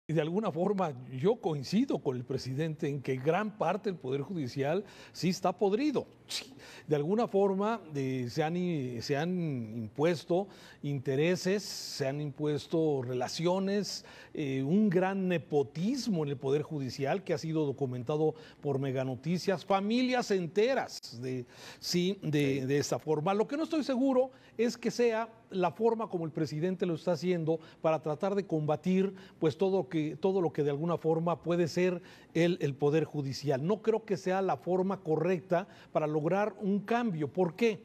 Y de alguna forma yo coincido con el presidente en que gran parte del Poder Judicial sí está podrido. Sí, de alguna forma se han impuesto intereses, se han impuesto relaciones, un gran nepotismo en el Poder Judicial que ha sido documentado por Meganoticias, familias enteras de esta forma. Lo que no estoy seguro es que sea la forma como el presidente lo está haciendo para tratar de combatir pues todo lo que de alguna forma puede ser el Poder Judicial. No creo que sea la forma correcta para lograr un cambio. ¿Por qué?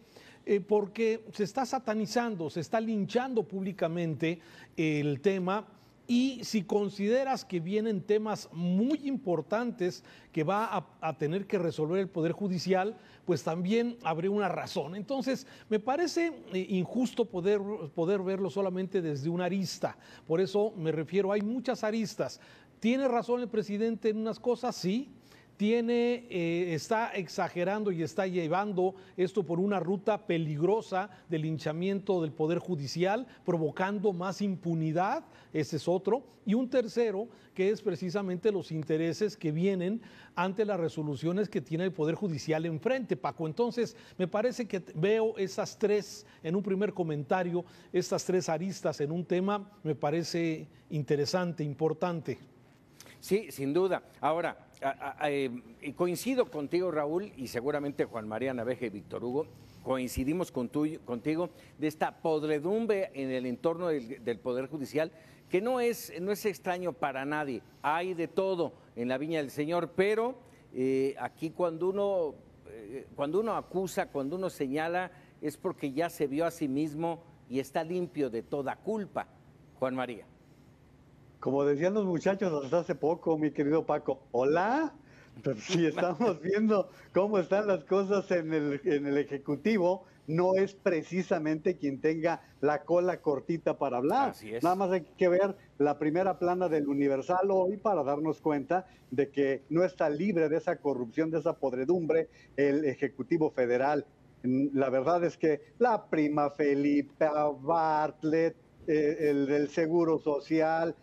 Porque se está satanizando, se está linchando públicamente el tema. Y si consideras que vienen temas muy importantes que va a tener que resolver el Poder Judicial, pues también habría una razón. Entonces, me parece injusto poder verlo solamente desde una arista. Por eso me refiero, hay muchas aristas. ¿Tiene razón el presidente en unas cosas? Sí. Está exagerando y está llevando esto por una ruta peligrosa de linchamiento del Poder Judicial, provocando más impunidad, ese es otro, y un tercero, que es precisamente los intereses que vienen ante las resoluciones que tiene el Poder Judicial enfrente, Paco. Entonces, me parece que veo esas tres, en un primer comentario, estas tres aristas en un tema, me parece interesante, importante. Sí, sin duda. Ahora, coincido contigo, Raúl, y seguramente Juan María Naveja y Víctor Hugo, coincidimos contigo de esta podredumbre en el entorno del Poder Judicial, que no es extraño para nadie. Hay de todo en la viña del Señor, pero aquí cuando uno acusa, cuando uno señala, es porque ya se vio a sí mismo y está limpio de toda culpa. Juan María. Como decían los muchachos hasta hace poco, mi querido Paco, hola, pero si estamos viendo cómo están las cosas en el Ejecutivo, no es precisamente quien tenga la cola cortita para hablar. Así es. Nada más hay que ver la primera plana del Universal hoy para darnos cuenta de que no está libre de esa corrupción, de esa podredumbre, el Ejecutivo Federal. La verdad es que la prima Felipe Bartlett, el del Seguro Social,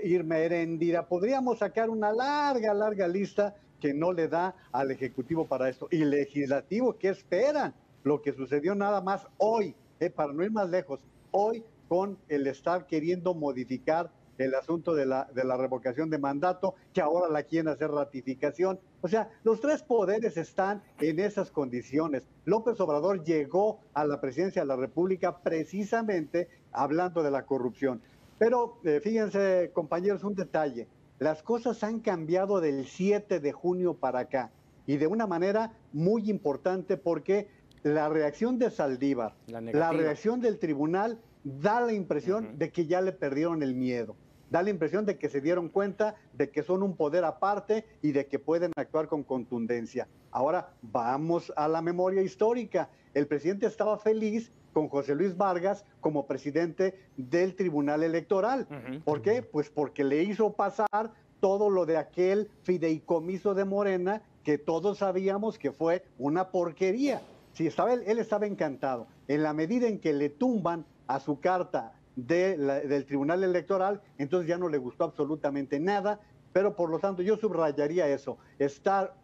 Irma Heréndira, podríamos sacar una larga lista que no le da al Ejecutivo para esto. Y Legislativo, ¿qué esperan? Lo que sucedió nada más hoy, para no ir más lejos, hoy con el estar queriendo modificar el asunto de la revocación de mandato, que ahora la quieren hacer ratificación. O sea, los tres poderes están en esas condiciones. López Obrador llegó a la presidencia de la República precisamente hablando de la corrupción. Pero fíjense, compañeros, un detalle. Las cosas han cambiado del 7 de junio para acá y de una manera muy importante porque la reacción de Saldívar, la reacción del tribunal da la impresión de que ya le perdieron el miedo. Da la impresión de que se dieron cuenta de que son un poder aparte y de que pueden actuar con contundencia. Ahora vamos a la memoria histórica. El presidente estaba feliz con José Luis Vargas como presidente del Tribunal Electoral. ¿Por qué? Pues porque le hizo pasar todo lo de aquel fideicomiso de Morena que todos sabíamos que fue una porquería. Sí, él estaba encantado. En la medida en que le tumban a su carta del Tribunal Electoral, entonces ya no le gustó absolutamente nada, pero por lo tanto yo subrayaría eso, estar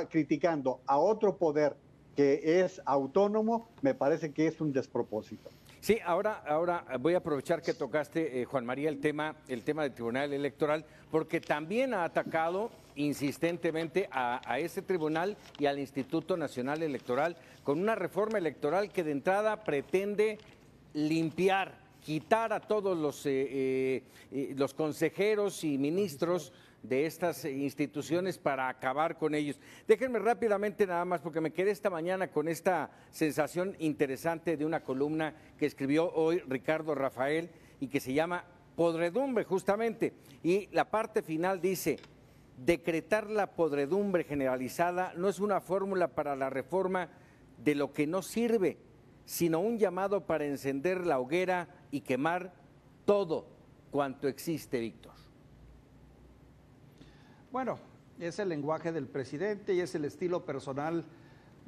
criticando a otro poder que es autónomo, me parece que es un despropósito. Sí, ahora voy a aprovechar que tocaste, Juan María, el tema del Tribunal Electoral, porque también ha atacado insistentemente a ese tribunal y al Instituto Nacional Electoral con una reforma electoral que de entrada pretende limpiar, quitar a todos los consejeros y ministros de estas instituciones para acabar con ellos. Déjenme rápidamente nada más, porque me quedé esta mañana con esta sensación interesante de una columna que escribió hoy Ricardo Rafael y que se llama Podredumbre, justamente. Y la parte final dice: decretar la podredumbre generalizada no es una fórmula para la reforma de lo que no sirve, sino un llamado para encender la hoguera y quemar todo cuanto existe, Víctor. Bueno, es el lenguaje del presidente y es el estilo personal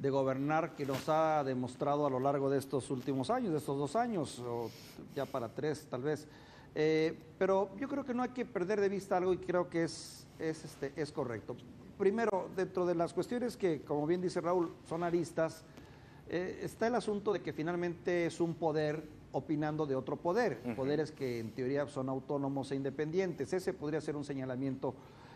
de gobernar que nos ha demostrado a lo largo de estos últimos años, de estos 2 años, o ya para 3 tal vez. Pero yo creo que no hay que perder de vista algo y creo que es correcto. Primero, dentro de las cuestiones que, como bien dice Raúl, son aristas, está el asunto de que finalmente es un poder opinando de otro poder, poderes que en teoría son autónomos e independientes. Ese podría ser un señalamiento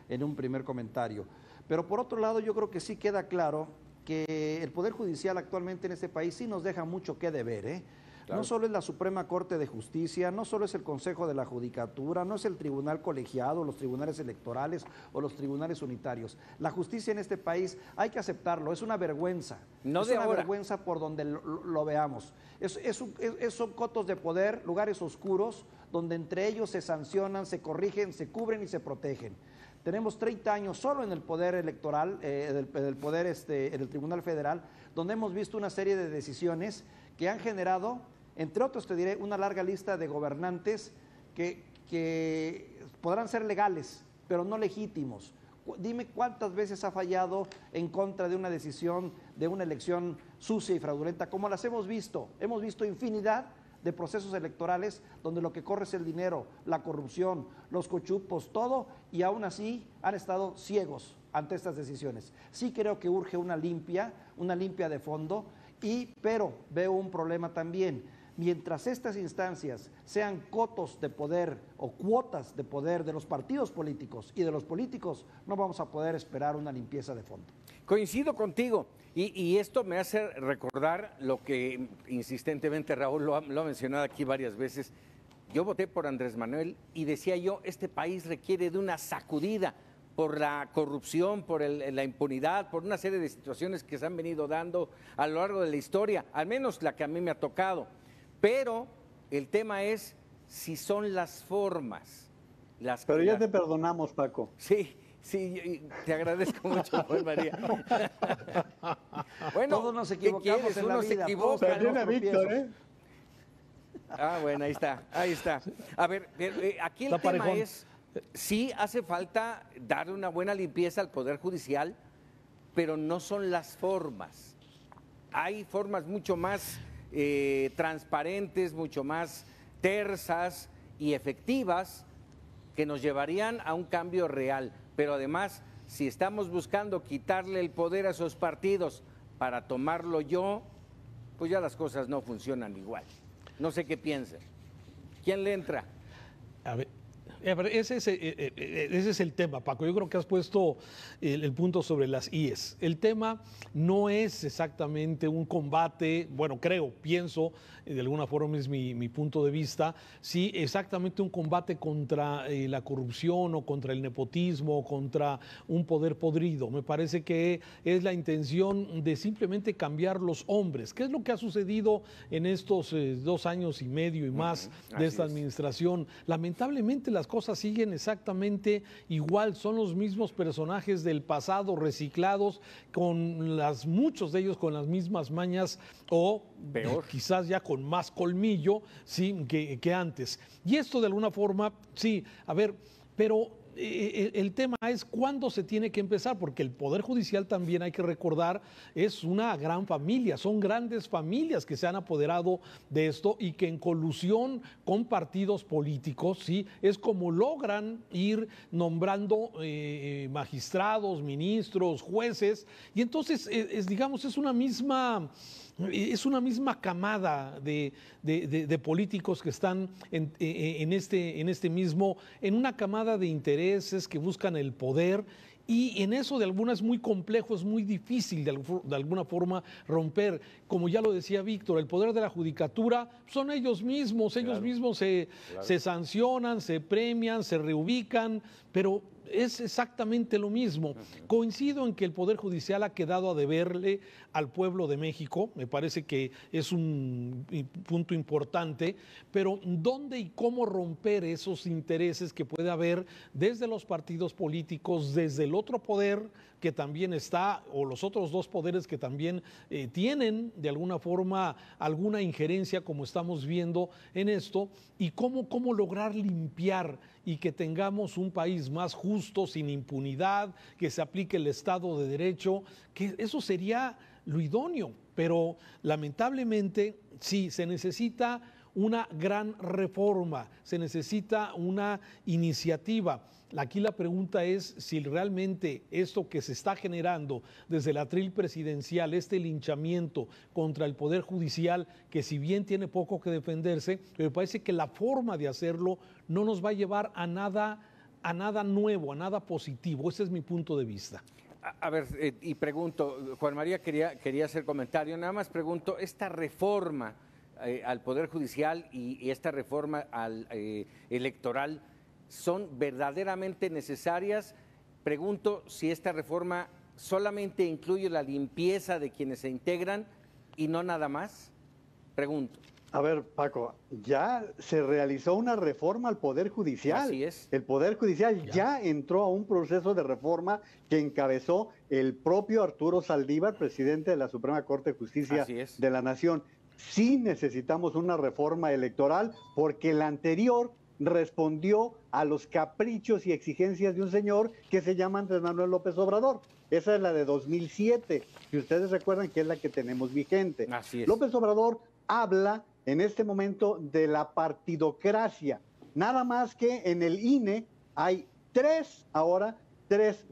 en un primer comentario. Pero por otro lado, yo creo que sí queda claro que el Poder Judicial actualmente en este país sí nos deja mucho que deber, ¿eh? Claro. No solo es la Suprema Corte de Justicia, no solo es el Consejo de la Judicatura, no es el Tribunal Colegiado, los tribunales electorales o los tribunales unitarios. La justicia en este país, hay que aceptarlo, es una vergüenza. No es de una ahora. vergüenza por donde lo veamos. Son cotos de poder, lugares oscuros, donde entre ellos se sancionan, se corrigen, se cubren y se protegen. Tenemos 30 años solo en el poder electoral, en el Tribunal Federal, donde hemos visto una serie de decisiones que han generado, entre otros te diré, una larga lista de gobernantes que podrán ser legales, pero no legítimos. Dime cuántas veces ha fallado en contra de una decisión de una elección sucia y fraudulenta, como las hemos visto. Hemos visto infinidad de procesos electorales donde lo que corre es el dinero, la corrupción, los cochupos, todo, y aún así han estado ciegos ante estas decisiones. Sí creo que urge una limpia de fondo, pero veo un problema también. Mientras estas instancias sean cotos de poder o cuotas de poder de los partidos políticos y de los políticos, no vamos a poder esperar una limpieza de fondo. Coincido contigo, y esto me hace recordar lo que insistentemente Raúl lo ha mencionado aquí varias veces. Yo voté por Andrés Manuel y decía yo, este país requiere de una sacudida por la corrupción, por la impunidad, por una serie de situaciones que se han venido dando a lo largo de la historia, al menos la que a mí me ha tocado. Pero el tema es si son las formas. Pero ya te perdonamos, Paco. Sí. Sí, te agradezco mucho, Juan María. Bueno, todos nos equivocamos en la vida. Se equivoca, ¿no? Víctor, ¿eh? Bueno, ahí está. A ver, aquí el tema es, sí hace falta darle una buena limpieza al Poder Judicial, pero no son las formas. Hay formas mucho más transparentes, mucho más tersas y efectivas que nos llevarían a un cambio real. Pero además, si estamos buscando quitarle el poder a esos partidos para tomarlo yo, pues ya las cosas no funcionan igual. No sé qué piensen. ¿Quién le entra? A ver, ese es el tema, Paco. Yo creo que has puesto el punto sobre las IES. El tema no es exactamente un combate, bueno, pienso, de alguna forma es mi punto de vista, sí, exactamente un combate contra la corrupción o contra el nepotismo o contra un poder podrido. Me parece que es la intención de simplemente cambiar los hombres. ¿Qué es lo que ha sucedido en estos 2 años y medio y más de esta administración? Lamentablemente las cosas siguen exactamente igual, son los mismos personajes del pasado reciclados, muchos de ellos con las mismas mañas o peor, quizás ya con más colmillo, sí, que antes. Y esto de alguna forma, sí, a ver, pero el tema es cuándo se tiene que empezar, porque el Poder Judicial también hay que recordar, es una gran familia, son grandes familias que se han apoderado de esto y que en colusión con partidos políticos, ¿sí? Es como logran ir nombrando magistrados, ministros, jueces, y entonces, digamos, es una misma camada de políticos que están en una camada de intereses que buscan el poder, y en eso de alguna es muy complejo, es muy difícil de alguna forma romper. Como ya lo decía Víctor, el poder de la judicatura son ellos mismos se sancionan, se premian, se reubican, pero es exactamente lo mismo. Coincido en que el Poder Judicial ha quedado a deberle al pueblo de México, me parece que es un punto importante, pero ¿dónde y cómo romper esos intereses que puede haber desde los partidos políticos, desde el otro poder que también está, o los otros 2 poderes que también tienen de alguna forma alguna injerencia, como estamos viendo en esto, y cómo lograr limpiar y que tengamos un país más justo, sin impunidad, que se aplique el Estado de Derecho, que eso sería lo idóneo, pero lamentablemente sí, se necesita una gran reforma, se necesita una iniciativa. Aquí la pregunta es si realmente esto que se está generando desde el atril presidencial, este linchamiento contra el Poder Judicial, que si bien tiene poco que defenderse, me parece que la forma de hacerlo no nos va a llevar a nada nuevo, a nada positivo. Ese es mi punto de vista. A ver, y pregunto, Juan María quería hacer comentario, nada más pregunto, esta reforma al Poder Judicial y esta reforma electoral, ¿son verdaderamente necesarias? Pregunto si esta reforma solamente incluye la limpieza de quienes se integran y no nada más. Pregunto. A ver, Paco, ya se realizó una reforma al Poder Judicial. Así es. El Poder Judicial ya entró a un proceso de reforma que encabezó el propio Arturo Saldívar, presidente de la Suprema Corte de Justicia de la Nación. Sí necesitamos una reforma electoral porque la anterior respondió a los caprichos y exigencias de un señor que se llama Andrés Manuel López Obrador. Esa es la de 2007, y ustedes recuerdan que es la que tenemos vigente. Así es. López Obrador habla en este momento de la partidocracia. Nada más que en el INE hay tres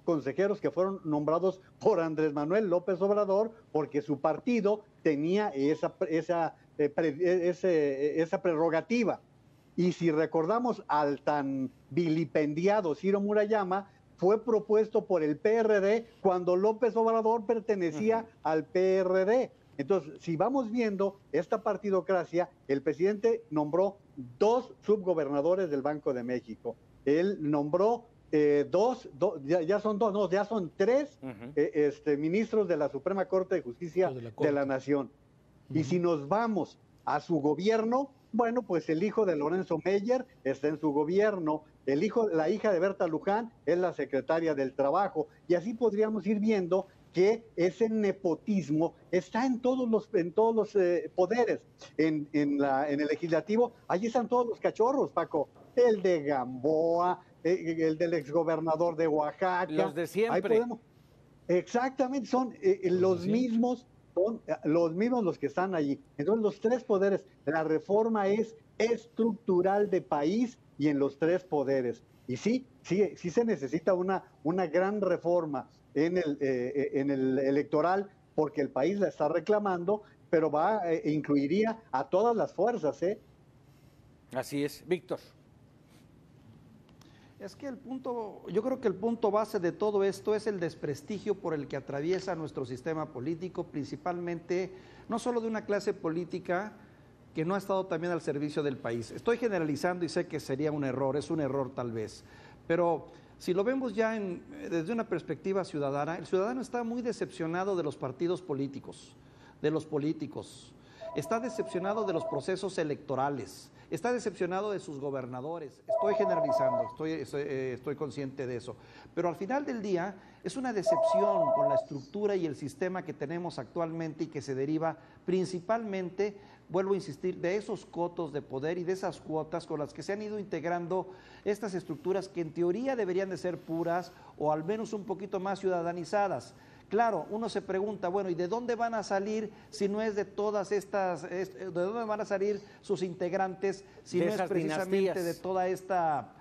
consejeros que fueron nombrados por Andrés Manuel López Obrador porque su partido tenía esa prerrogativa. Y si recordamos al tan vilipendiado Ciro Murayama, fue propuesto por el PRD cuando López Obrador pertenecía al PRD. Entonces, si vamos viendo esta partidocracia, el presidente nombró 2 subgobernadores del Banco de México. Él nombró ya son 3 ministros de la Suprema Corte de Justicia de la Nación. Y si nos vamos a su gobierno, bueno, pues el hijo de Lorenzo Meyer está en su gobierno, la hija de Berta Luján es la secretaria del Trabajo, y así podríamos ir viendo que ese nepotismo está en todos los poderes. En el legislativo, allí están todos los cachorros, Paco, el de Gamboa, el del exgobernador de Oaxaca. Los de siempre. Exactamente, son los mismos. Son los mismos los que están allí. Entonces, los 3 poderes, la reforma es estructural de país y en los 3 poderes. Y sí se necesita una gran reforma en el electoral, porque el país la está reclamando, pero incluiría a todas las fuerzas, ¿eh? Así es. Víctor. Es que yo creo que el punto base de todo esto es el desprestigio por el que atraviesa nuestro sistema político, principalmente no solo de una clase política que no ha estado también al servicio del país. Estoy generalizando y sé que sería un error, es un error tal vez, pero si lo vemos ya desde una perspectiva ciudadana, el ciudadano está muy decepcionado de los partidos políticos, de los políticos, está decepcionado de los procesos electorales, está decepcionado de sus gobernadores. Estoy generalizando, estoy consciente de eso. Pero al final del día es una decepción con la estructura y el sistema que tenemos actualmente y que se deriva principalmente, vuelvo a insistir, de esos cotos de poder y de esas cuotas con las que se han ido integrando estas estructuras que en teoría deberían de ser puras o al menos un poquito más ciudadanizadas. Claro, uno se pregunta, bueno, ¿y de dónde van a salir si no es de todas de dónde van a salir sus integrantes si no es precisamente dinastías, de toda esta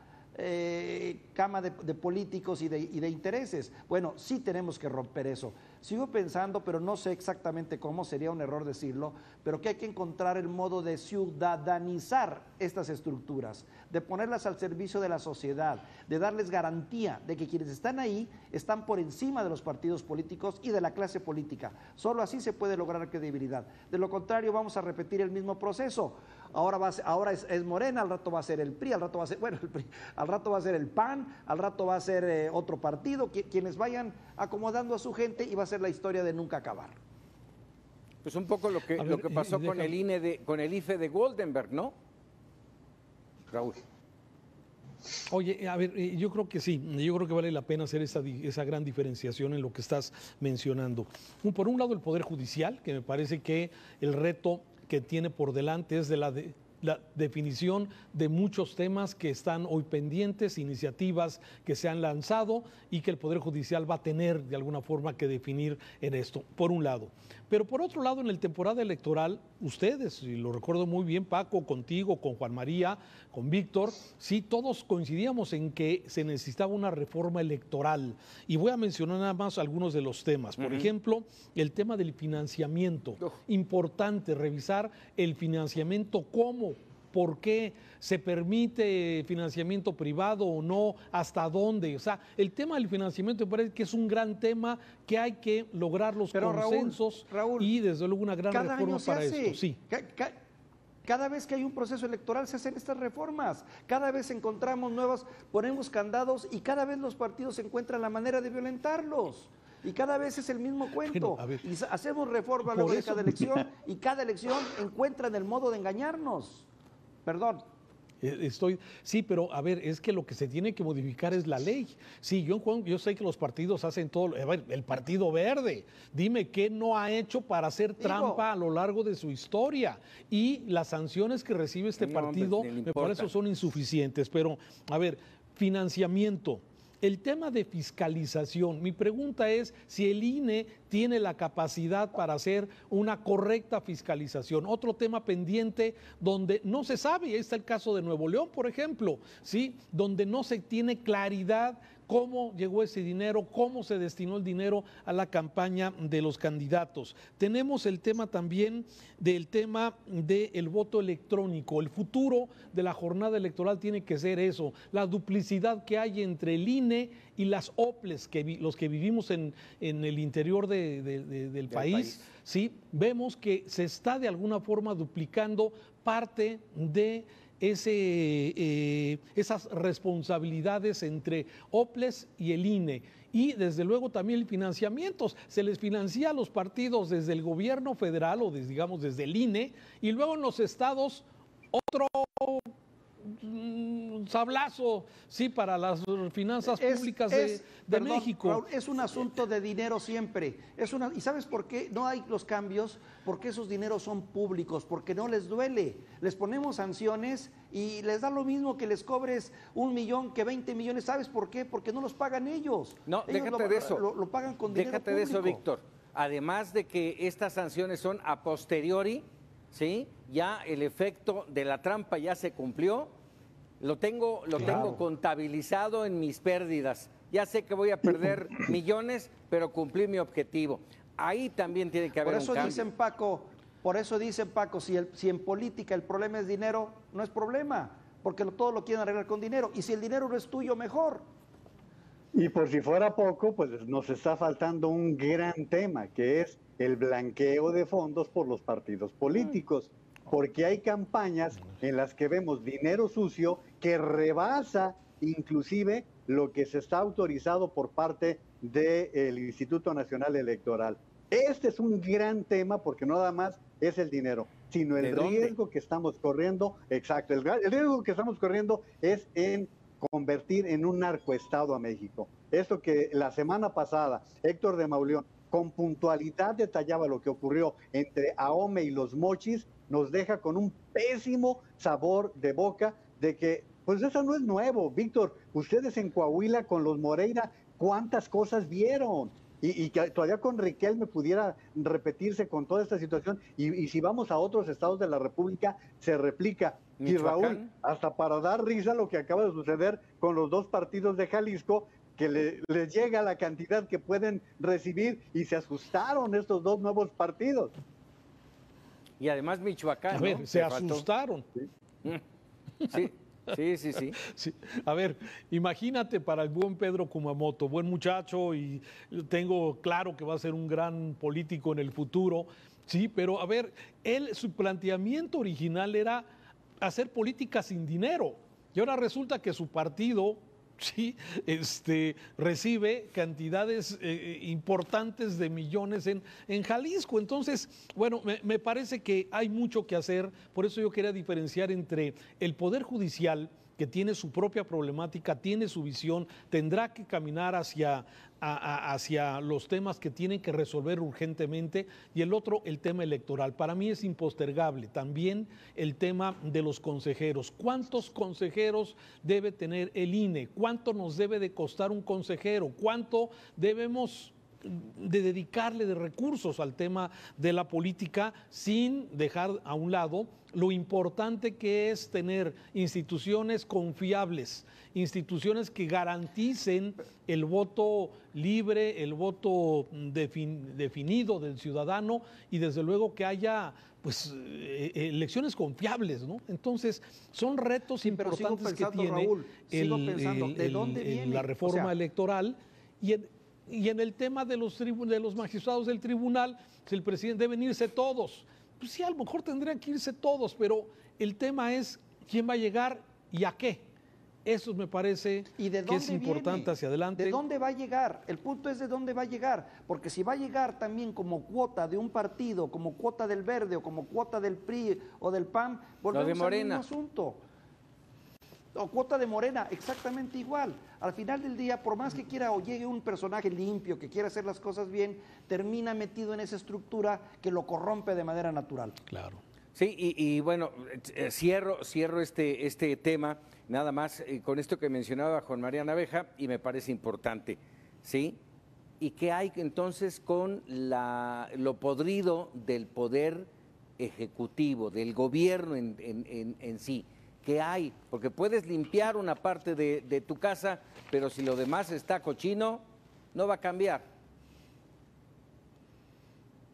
cama de políticos y de intereses? Bueno, sí tenemos que romper eso. Sigo pensando, pero no sé exactamente cómo, sería un error decirlo, pero que hay que encontrar el modo de ciudadanizar estas estructuras, de ponerlas al servicio de la sociedad, de darles garantía de que quienes están ahí están por encima de los partidos políticos y de la clase política. Solo así se puede lograr credibilidad. De lo contrario, vamos a repetir el mismo proceso. Ahora es Morena, al rato va a ser el PRI, al rato va a ser, el PRI, al rato va a ser el PAN, al rato va a ser otro partido, quienes vayan acomodando a su gente, y va a ser la historia de nunca acabar. Pues un poco lo que pasó con el IFE de Goldenberg, ¿no? Raúl. Oye, a ver, yo creo que sí, yo creo que vale la pena hacer esa gran diferenciación en lo que estás mencionando. Por un lado, el Poder Judicial, que me parece que el reto que tiene por delante es de la definición de muchos temas que están hoy pendientes, iniciativas que se han lanzado y que el Poder Judicial va a tener de alguna forma que definir en esto, por un lado. Pero por otro lado, en la temporada electoral, ustedes, y lo recuerdo muy bien, Paco, contigo, con Juan María, con Víctor, sí, todos coincidíamos en que se necesitaba una reforma electoral. Y voy a mencionar nada más algunos de los temas. Por ejemplo, el tema del financiamiento. Importante revisar el financiamiento, cómo, por qué se permite financiamiento privado o no, hasta dónde. O sea, el tema del financiamiento me parece que es un gran tema que hay que lograr los consensos, Raúl, y desde luego una gran reforma para esto. Sí. Cada vez que hay un proceso electoral se hacen estas reformas, cada vez encontramos nuevas, ponemos candados y cada vez los partidos encuentran la manera de violentarlos. Y cada vez es el mismo cuento. Bueno, y hacemos reforma luego de cada elección y cada elección encuentran el modo de engañarnos. Perdón. Sí, pero a ver, es que lo que se tiene que modificar es la ley. Sí, yo sé que los partidos hacen todo. A ver, el Partido Verde, dime qué no ha hecho para hacer trampa a lo largo de su historia. Y las sanciones que recibe este partido, me parece, son insuficientes. Pero, a ver, financiamiento. El tema de fiscalización, mi pregunta es si el INE tiene la capacidad para hacer una correcta fiscalización. Otro tema pendiente donde no se sabe, y ahí está el caso de Nuevo León, por ejemplo, ¿sí? Donde no se tiene claridad cómo llegó ese dinero, cómo se destinó el dinero a la campaña de los candidatos. Tenemos el tema también del voto electrónico. El futuro de la jornada electoral tiene que ser eso, la duplicidad que hay entre el INE y las OPLES, los que vivimos en el interior del país, ¿sí? Vemos que se está de alguna forma duplicando parte de esas responsabilidades entre OPLES y el INE. Y desde luego también el financiamiento. Se les financia a los partidos desde el gobierno federal o digamos desde el INE, y luego en los estados otro sablazo, sí, para las finanzas públicas de México. Raúl, es un asunto de dinero siempre. ¿Y sabes por qué no hay los cambios? Porque esos dineros son públicos, porque no les duele. Les ponemos sanciones y les da lo mismo que les cobres 1 millón que 20 millones. ¿Sabes por qué? Porque no los pagan ellos. No, ellos déjate de eso. Lo pagan con dinero público. Déjate de eso, Víctor. Además de que estas sanciones son a posteriori, ¿sí? Ya el efecto de la trampa ya se cumplió. Lo tengo contabilizado en mis pérdidas. Ya sé que voy a perder millones, pero cumplí mi objetivo. Ahí también tiene que haber un cambio. Por eso dicen, Paco, si en política el problema es dinero, no es problema, porque todo lo quieren arreglar con dinero. Y si el dinero no es tuyo, mejor. Y por si fuera poco, pues nos está faltando un gran tema, que es el blanqueo de fondos por los partidos políticos. Porque hay campañas en las que vemos dinero sucio que rebasa inclusive lo que se está autorizado por parte del Instituto Nacional Electoral. Este es un gran tema porque no nada más es el dinero, sino el riesgo que estamos corriendo. Exacto, el riesgo que estamos corriendo es en convertir en un narcoestado a México. Esto que la semana pasada Héctor de Mauleón con puntualidad detallaba lo que ocurrió entre AOME y los Mochis, nos deja con un pésimo sabor de boca de que, pues eso no es nuevo. Víctor, ustedes en Coahuila con los Moreira, ¿cuántas cosas vieron? Y que todavía con Riquelme pudiera repetirse con toda esta situación. Y si vamos a otros estados de la República, se replica. Y Raúl, hasta para dar risa lo que acaba de suceder con los dos partidos de Jalisco, que les llega la cantidad que pueden recibir y se asustaron estos dos nuevos partidos. Y además Michoacán, a ver, se asustaron. Sí. A ver, imagínate para el buen Pedro Kumamoto, buen muchacho, y tengo claro que va a ser un gran político en el futuro, sí, pero a ver, su planteamiento original era hacer política sin dinero, y ahora resulta que su partido sí, recibe cantidades importantes de millones en Jalisco. Entonces, bueno, me parece que hay mucho que hacer. Por eso yo quería diferenciar entre el Poder Judicial, que tiene su propia problemática, tiene su visión, tendrá que caminar hacia los temas que tienen que resolver urgentemente, y el otro, el tema electoral. Para mí es impostergable también el tema de los consejeros. ¿Cuántos consejeros debe tener el INE? ¿Cuánto nos debe de costar un consejero? ¿Cuánto debemos de dedicarle de recursos al tema de la política, sin dejar a un lado lo importante que es tener instituciones confiables, instituciones que garanticen el voto libre, el voto definido del ciudadano, y desde luego que haya pues elecciones confiables, ¿no? Entonces son retos importantes que tiene Raúl, ¿de dónde viene? la reforma electoral. Y en el tema de los magistrados del tribunal, si el presidente deben irse todos, pues sí, a lo mejor tendrían que irse todos, pero el tema es quién va a llegar y a qué. Eso me parece que es importante hacia adelante. ¿De dónde va a llegar? El punto es de dónde va a llegar, porque si va a llegar también como cuota de un partido, como cuota del Verde o como cuota del PRI o del PAN, volvemos al mismo asunto. O cuota de Morena, exactamente igual. Al final del día, por más que quiera o llegue un personaje limpio, que quiera hacer las cosas bien, termina metido en esa estructura que lo corrompe de manera natural. Claro. Sí, y bueno, cierro este tema, nada más con esto que mencionaba Juan María Naveja, y me parece importante, ¿sí? ¿Y qué hay entonces con lo podrido del poder ejecutivo, del gobierno en sí? ¿Qué hay? Porque puedes limpiar una parte de tu casa, pero si lo demás está cochino, no va a cambiar.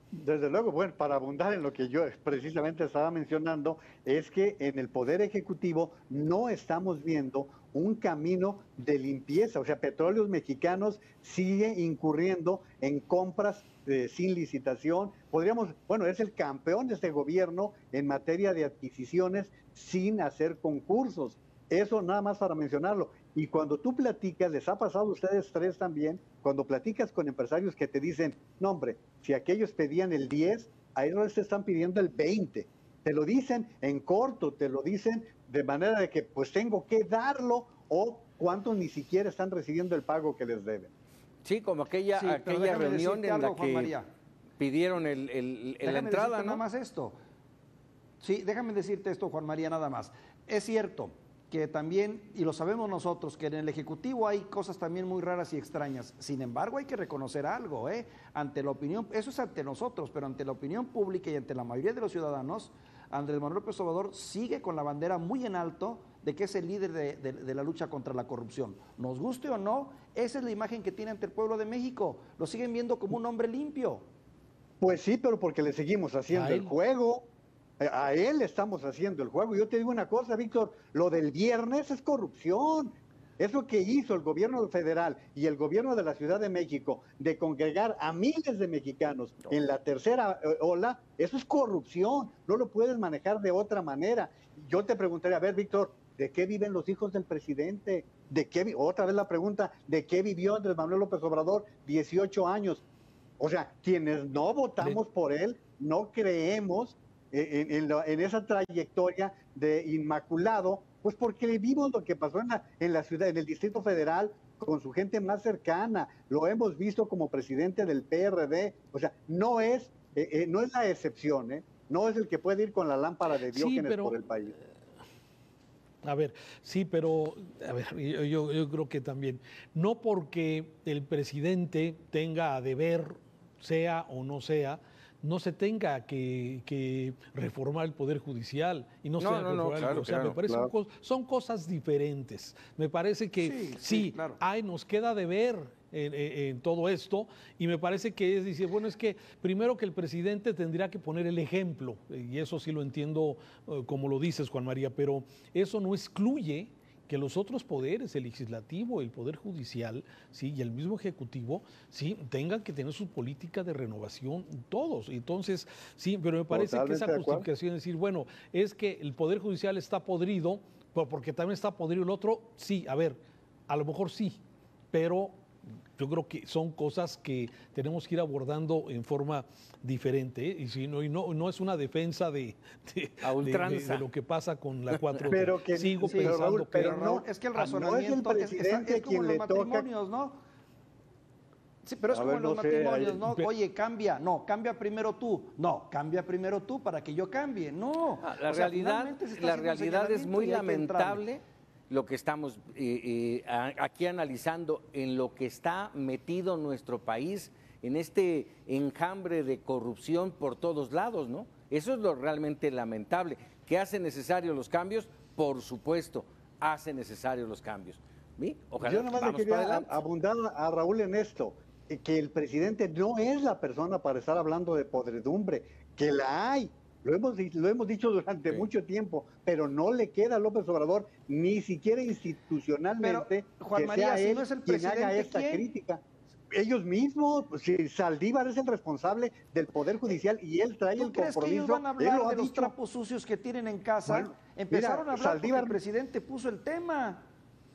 Desde luego, bueno, para abundar en lo que yo precisamente estaba mencionando, es que en el Poder Ejecutivo no estamos viendo un camino de limpieza. O sea, Petróleos Mexicanos sigue incurriendo en compras sin licitación. Bueno, es el campeón de este gobierno en materia de adquisiciones sin hacer concursos. Eso nada más para mencionarlo. Y cuando tú platicas, les ha pasado a ustedes tres también, cuando platicas con empresarios que te dicen, no hombre, si aquellos pedían el 10, a ellos te están pidiendo el 20. Te lo dicen en corto, te lo dicen de manera de que pues tengo que darlo, o cuántos ni siquiera están recibiendo el pago que les deben. Sí, como aquella reunión en la que pidieron la entrada, ¿no? Nada más esto. Sí, déjame decirte esto, Juan María, nada más. Es cierto que también, y lo sabemos nosotros, que en el Ejecutivo hay cosas también muy raras y extrañas. Sin embargo, hay que reconocer algo, ante la opinión, eso es ante nosotros, pero ante la opinión pública y ante la mayoría de los ciudadanos, Andrés Manuel López Obrador sigue con la bandera muy en alto de que es el líder de la lucha contra la corrupción. Nos guste o no, esa es la imagen que tiene ante el pueblo de México. Lo siguen viendo como un hombre limpio. Pues sí, pero porque le seguimos haciendo el juego. A él estamos haciendo el juego. Yo te digo una cosa, Víctor, lo del viernes es corrupción. Eso que hizo el gobierno federal y el gobierno de la Ciudad de México de congregar a miles de mexicanos en la tercera ola, eso es corrupción. No lo puedes manejar de otra manera. Yo te preguntaría, a ver, Víctor, ¿de qué viven los hijos del presidente? Otra vez la pregunta, ¿de qué vivió Andrés Manuel López Obrador 18 años? O sea, quienes no votamos por él, no creemos en esa trayectoria de inmaculado, pues porque vimos lo que pasó en la ciudad, en el Distrito Federal, con su gente más cercana. Lo hemos visto como presidente del PRD. O sea, no es la excepción, no es el que puede ir con la lámpara de Diógenes por el país. A ver, sí, pero a ver, yo creo que también, no porque el presidente tenga a deber, sea o no sea, no se tenga que reformar el Poder Judicial y no se tenga que reformar claro, o sea, me parece son cosas diferentes. Me parece que sí claro. Nos queda de ver en todo esto, y me parece que es decir, bueno, es que primero que el presidente tendría que poner el ejemplo, y eso sí lo entiendo como lo dices, Juan María, pero eso no excluye que los otros poderes, el legislativo, el poder judicial, sí, y el mismo ejecutivo, sí, tengan que tener su política de renovación todos. Entonces, sí, pero me parece totalmente que esa justificación es decir, bueno, es que el poder judicial está podrido, porque también está podrido el otro, sí, a ver, a lo mejor sí, pero Yo creo que son cosas que tenemos que ir abordando en forma diferente, ¿eh? Y, si no, no es una defensa A ultranza. de lo que pasa con la 4T. Pero que, Sigo sí, pensando Raúl, que... Pero Raúl, es que el razonamiento no es el presidente es como quien en los le toca. matrimonios, ¿no? Sí, pero es A como ver, en los no sé, matrimonios, ¿no? pe- Oye, cambia. No, cambia primero tú. No, cambia primero tú para que yo cambie. No. La O sea, realidad, finalmente se está la haciendo un realidad es muy señalamiento y hay que entrarle. lamentable lo que estamos aquí analizando en lo que está metido nuestro país, en este enjambre de corrupción por todos lados, ¿no? Eso es lo realmente lamentable. ¿Que hace necesario los cambios? Por supuesto, hace necesario los cambios. ¿Sí? Ojalá, Yo nada más le vamos para quería adelante. abundar a Raúl en esto, que el presidente no es la persona para estar hablando de podredumbre, que la hay. Lo hemos dicho durante Sí. mucho tiempo, pero no le queda a López Obrador ni siquiera institucionalmente Pero, Juan que María, sea si él no es el quien haga presidente, esta ¿quién? crítica. Ellos mismos, si Saldívar es el responsable del Poder Judicial y él trae ¿Tú el crees que ellos compromiso, van a él hablar lo ha de los dicho. trapos sucios que tienen en casa? Bueno, Empezaron mira, a hablar porque Saldívar- el presidente puso el tema.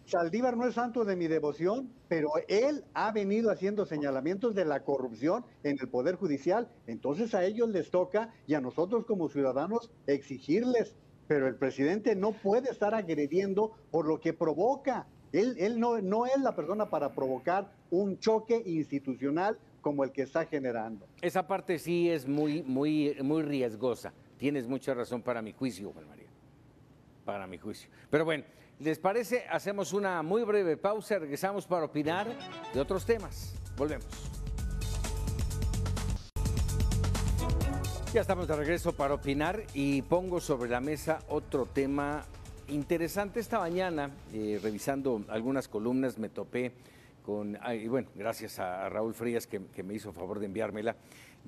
Saldívar no es santo de mi devoción, pero él ha venido haciendo señalamientos de la corrupción en el Poder Judicial. Entonces a ellos les toca y a nosotros como ciudadanos exigirles. Pero el presidente no puede estar agrediendo por lo que provoca. Él no es la persona para provocar un choque institucional como el que está generando. Esa parte sí es muy riesgosa. Tienes mucha razón para mi juicio, Juan María. Para mi juicio. Pero bueno, ¿les parece? Hacemos una muy breve pausa, regresamos para opinar de otros temas. Volvemos. Ya estamos de regreso para opinar y pongo sobre la mesa otro tema interesante. Esta mañana, revisando algunas columnas, me topé con, y bueno, gracias a Raúl Frías que me hizo favor de enviármela,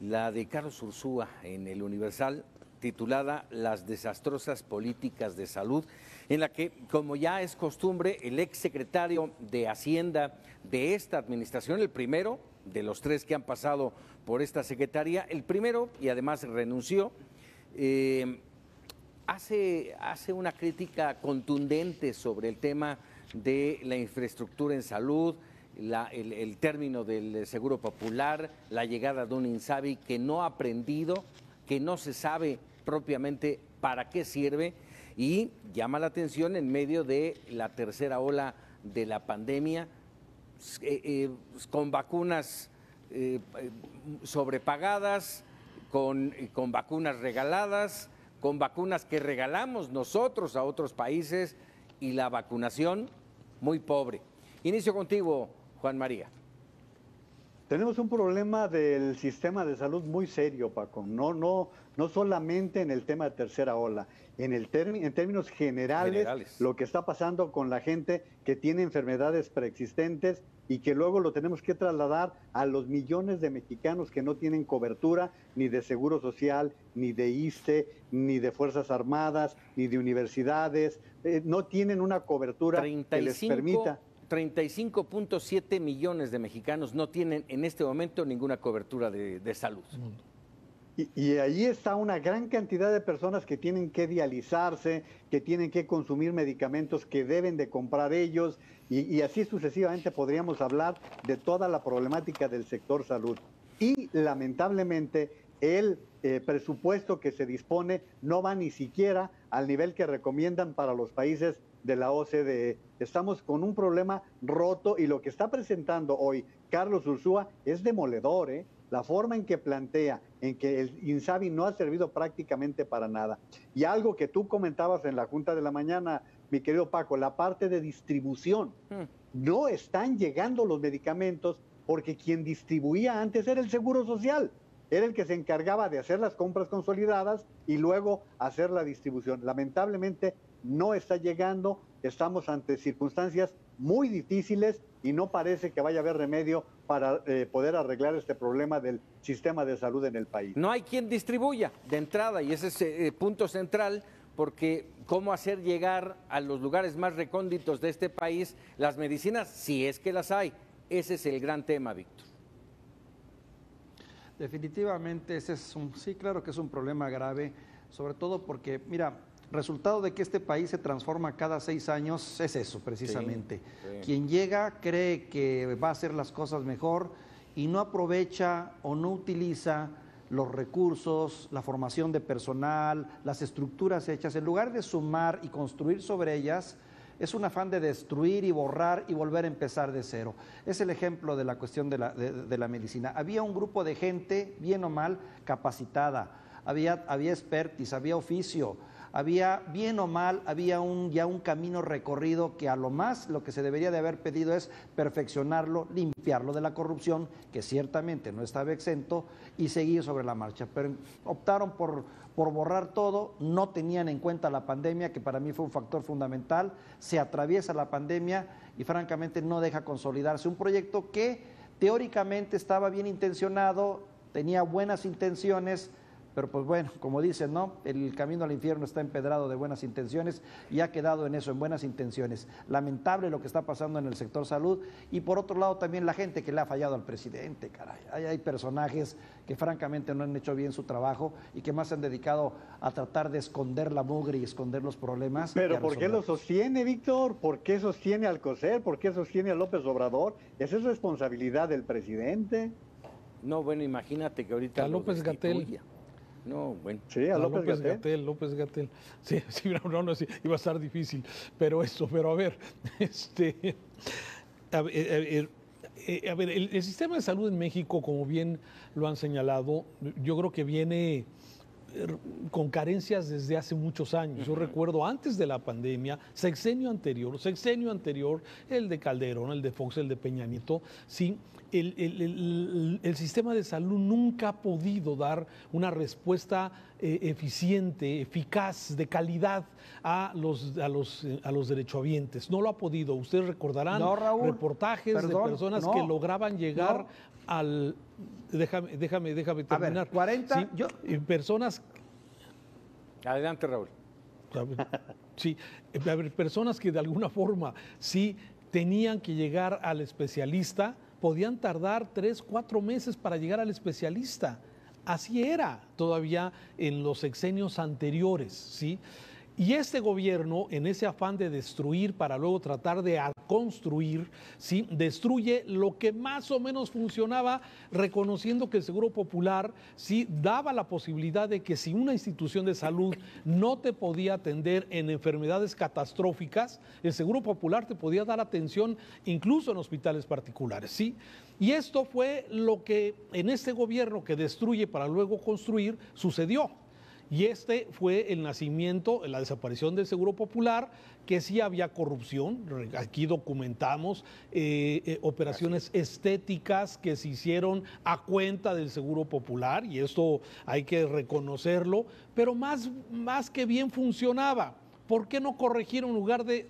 la de Carlos Ursúa en el Universal, titulada Las desastrosas políticas de salud, en la que, como ya es costumbre, el exsecretario de Hacienda de esta administración, el primero de los tres que han pasado por esta secretaría, el primero, y además renunció, hace una crítica contundente sobre el tema de la infraestructura en salud, el término del Seguro Popular, la llegada de un INSABI que no ha aprendido, que no se sabe propiamente para qué sirve y llama la atención en medio de la tercera ola de la pandemia, con vacunas sobrepagadas, con vacunas regaladas, con vacunas que regalamos nosotros a otros países y la vacunación muy pobre. Inicio contigo, Juan María. Tenemos un problema del sistema de salud muy serio, Paco. No solamente en el tema de tercera ola, en términos generales, lo que está pasando con la gente que tiene enfermedades preexistentes y que luego lo tenemos que trasladar a los millones de mexicanos que no tienen cobertura ni de Seguro Social, ni de ISSSTE, ni de Fuerzas Armadas, ni de universidades, no tienen una cobertura que les permita. 35.7 millones de mexicanos no tienen en este momento ninguna cobertura de salud. Y ahí está una gran cantidad de personas que tienen que dializarse, que tienen que consumir medicamentos que deben de comprar ellos, y así sucesivamente podríamos hablar de toda la problemática del sector salud. Y lamentablemente el presupuesto que se dispone no va ni siquiera al nivel que recomiendan para los países de la OCDE. Estamos con un problema roto y lo que está presentando hoy Carlos Ursúa es demoledor, ¿eh? La forma en que plantea, en que el INSABI no ha servido prácticamente para nada. Y algo que tú comentabas en la Junta de la Mañana, mi querido Paco, la parte de distribución. No están llegando los medicamentos porque quien distribuía antes era el Seguro Social. Era el que se encargaba de hacer las compras consolidadas y luego hacer la distribución. Lamentablemente no está llegando, estamos ante circunstancias muy difíciles y no parece que vaya a haber remedio para poder arreglar este problema del sistema de salud en el país. No hay quien distribuya de entrada y ese es el punto central, porque cómo hacer llegar a los lugares más recónditos de este país las medicinas, si es que las hay. Ese es el gran tema, Víctor. Definitivamente ese es sí, claro que es un problema grave, sobre todo porque, mira, resultado de que este país se transforma cada 6 años es eso, precisamente. Sí. Quien llega cree que va a hacer las cosas mejor y no aprovecha o no utiliza los recursos, la formación de personal, las estructuras hechas. En lugar de sumar y construir sobre ellas, es un afán de destruir y borrar y volver a empezar de cero. Es el ejemplo de la cuestión de la medicina. Había un grupo de gente, bien o mal, capacitada, había expertis, había oficio, había, bien o mal, había ya un camino recorrido que a lo más lo que se debería de haber pedido es perfeccionarlo, limpiarlo de la corrupción, que ciertamente no estaba exento, y seguir sobre la marcha. Pero optaron por borrar todo, no tenían en cuenta la pandemia, que para mí fue un factor fundamental. Se atraviesa la pandemia y francamente no deja consolidarse un proyecto que teóricamente estaba bien intencionado, tenía buenas intenciones, pero pues bueno, como dicen, ¿no? El camino al infierno está empedrado de buenas intenciones y ha quedado en eso, en buenas intenciones. Lamentable lo que está pasando en el sector salud y por otro lado también la gente que le ha fallado al presidente, caray. Hay personajes que francamente no han hecho bien su trabajo y que más se han dedicado a tratar de esconder la mugre y esconder los problemas. Pero ¿por qué lo sostiene, Víctor? ¿Por qué sostiene al Alcocer? ¿Por qué sostiene a López Obrador? Esa es responsabilidad del presidente. Bueno, imagínate que ahorita A López Gatell. No, bueno. Sí, a López Gatell. López Gatell. Sí, sí, iba a estar difícil. Pero a ver, a ver, el sistema de salud en México, como bien lo han señalado, yo creo que viene con carencias desde hace muchos años. Yo recuerdo antes de la pandemia, sexenio anterior, el de Calderón, el de Fox, el de Peña Nieto, sí, el sistema de salud nunca ha podido dar una respuesta eficiente, eficaz, de calidad a los derechohabientes. No lo ha podido. Ustedes recordarán reportajes de personas que lograban llegar al... Déjame terminar. A ver, 40... ¿sí? Personas... Adelante, Raúl. Sí, a ver, personas que de alguna forma sí tenían que llegar al especialista, podían tardar 3, 4 meses para llegar al especialista. Así era todavía en los sexenios anteriores, ¿sí? Y este gobierno, en ese afán de destruir para luego tratar de construir, ¿sí? Destruye lo que más o menos funcionaba, reconociendo que el Seguro Popular sí daba la posibilidad de que si una institución de salud no te podía atender en enfermedades catastróficas, el Seguro Popular te podía dar atención incluso en hospitales particulares, ¿sí? Y esto fue lo que en este gobierno que destruye para luego construir sucedió. Y este fue el nacimiento, la desaparición del Seguro Popular, que sí había corrupción. Aquí documentamos operaciones estéticas que se hicieron a cuenta del Seguro Popular, y esto hay que reconocerlo, pero más que bien funcionaba. ¿Por qué no corregir en lugar de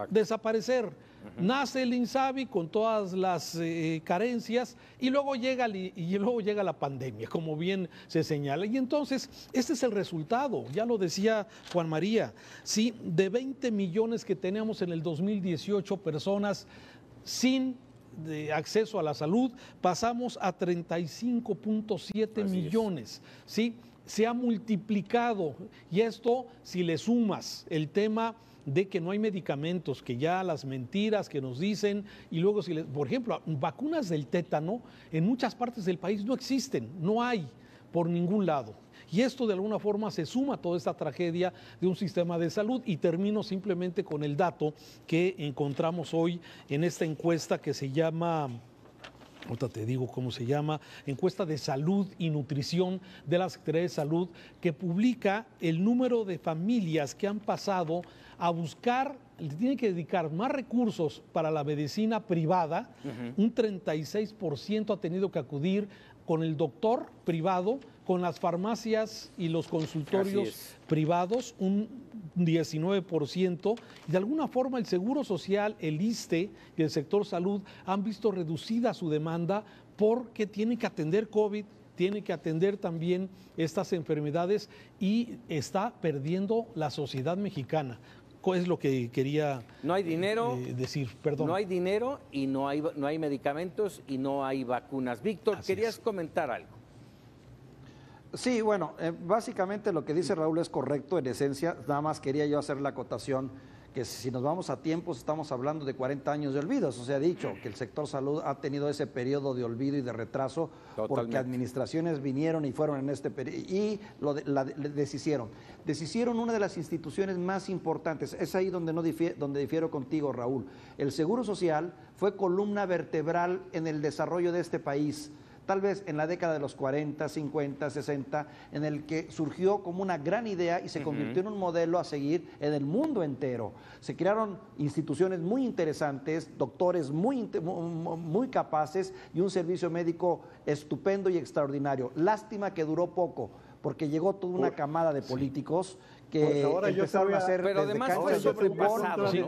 desaparecer? Nace el INSABI con todas las carencias y luego llega la pandemia, como bien se señala. Y entonces, este es el resultado, ya lo decía Juan María, ¿sí? De 20 millones que teníamos en el 2018 personas sin acceso a la salud, pasamos a 35.7 millones, ¿sí? Se ha multiplicado, y esto si le sumas el tema de que no hay medicamentos, que ya las mentiras que nos dicen, y luego por ejemplo, vacunas del tétano en muchas partes del país no existen, no hay por ningún lado. Y esto de alguna forma se suma a toda esta tragedia de un sistema de salud. Y termino simplemente con el dato que encontramos hoy en esta encuesta que se llama... Ahorita te digo cómo se llama, encuesta de salud y nutrición de la Secretaría de Salud, que publica el número de familias que han pasado a buscar, le tienen que dedicar más recursos para la medicina privada. Un 36% ha tenido que acudir con el doctor privado, con las farmacias y los consultorios privados, un 19%. Y de alguna forma el Seguro Social, el ISSSTE y el sector salud han visto reducida su demanda porque tienen que atender COVID, tienen que atender también estas enfermedades, y está perdiendo la sociedad mexicana. Es lo que quería decir. Perdón. No hay dinero y no hay medicamentos y no hay vacunas. Víctor, querías comentar algo. Sí, bueno, básicamente lo que dice Raúl es correcto en esencia, nada más quería yo hacer la acotación que si nos vamos a tiempos estamos hablando de 40 años de olvido. Eso se ha dicho, que el sector salud ha tenido ese periodo de olvido y de retraso porque administraciones vinieron y fueron en este periodo y deshicieron. Deshicieron una de las instituciones más importantes. Es ahí donde donde difiero contigo, Raúl. El Seguro Social fue columna vertebral en el desarrollo de este país. Tal vez en la década de los 40, 50, 60, en el que surgió como una gran idea y se convirtió en un modelo a seguir en el mundo entero. Se crearon instituciones muy interesantes, doctores muy capaces y un servicio médico estupendo y extraordinario. Lástima que duró poco, porque llegó toda una camada de políticos que empezaron a hacer... Pero además fue sobrepasado, sí,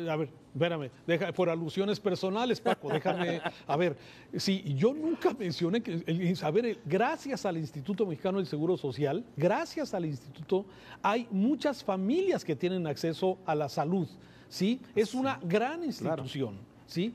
a ver, espérame, por alusiones personales, Paco, déjame, a ver, sí, yo nunca mencioné que, gracias al Instituto Mexicano del Seguro Social, gracias al instituto, hay muchas familias que tienen acceso a la salud, ¿sí? Es una gran institución, ¿sí?